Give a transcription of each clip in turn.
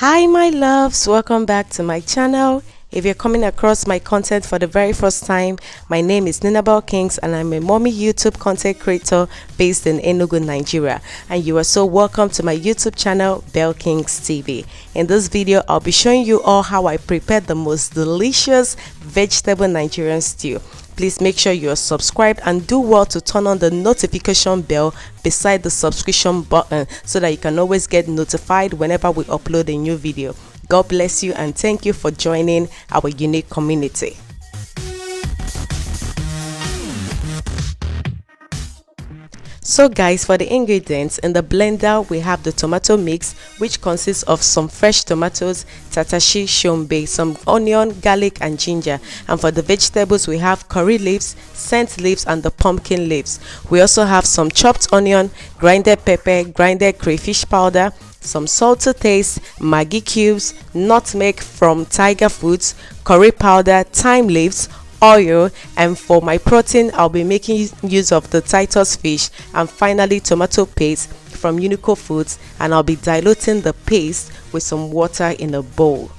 Hi my loves, welcome back to my channel. If you're coming across my content for the very first time, my name is Ninabel Kings and I'm a mommy YouTube content creator based in Enugu, Nigeria, and you are so welcome to my YouTube channel Bell Kings TV. In this video I'll be showing you all how I prepared the most delicious vegetable Nigerian stew. Please make sure you are subscribed and do well to turn on the notification bell beside the subscription button so that you can always get notified whenever we upload a new video. God bless you and thank you for joining our unique community. So guys, for the ingredients, in the blender we have the tomato mix, which consists of some fresh tomatoes, tatashi, shombe, some onion, garlic and ginger. And for the vegetables we have curry leaves, scent leaves and the pumpkin leaves. We also have some chopped onion, grinded pepper, grinded crayfish powder, some salt to taste, Maggi cubes, nutmeg from Tiger Foods, curry powder, thyme leaves, oil, and for my protein I'll be making use of the Titus fish, and finally tomato paste from Unico Foods, and I'll be diluting the paste with some water in a bowl.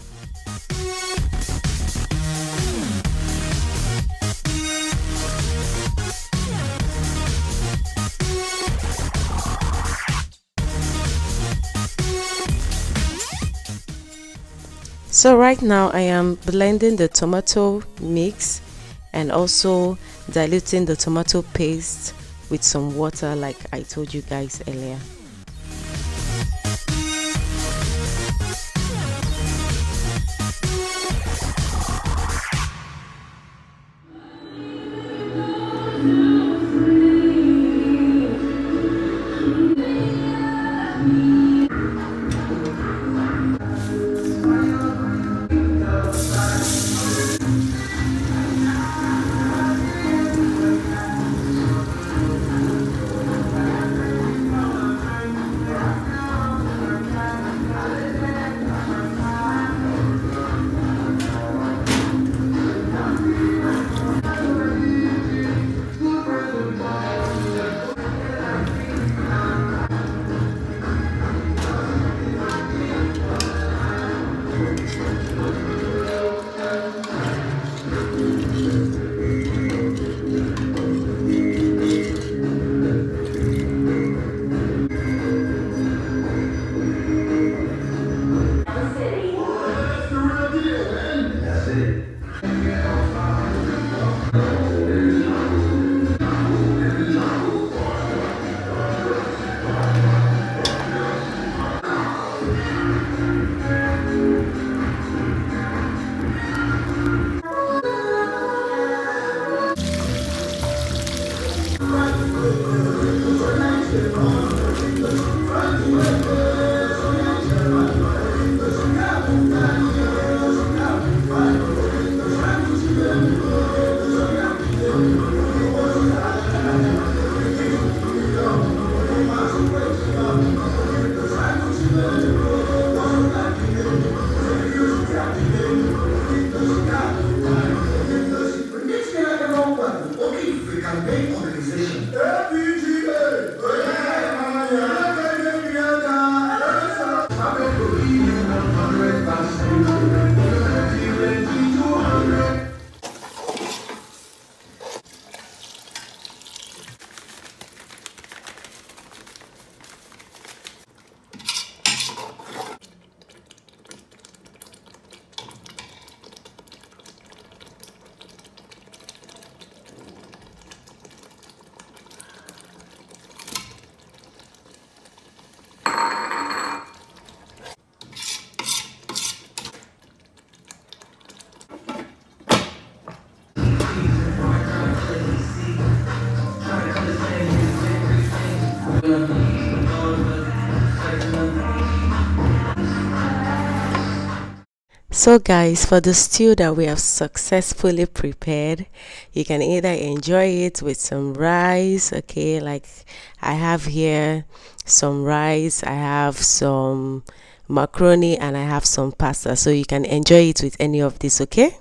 So right now I am blending the tomato mix and also diluting the tomato paste with some water like I told you guys earlier. So guys, for the stew that we have successfully prepared, you can either enjoy it with some rice, okay, like I have here some rice, I have some macaroni and I have some pasta, so you can enjoy it with any of this, okay.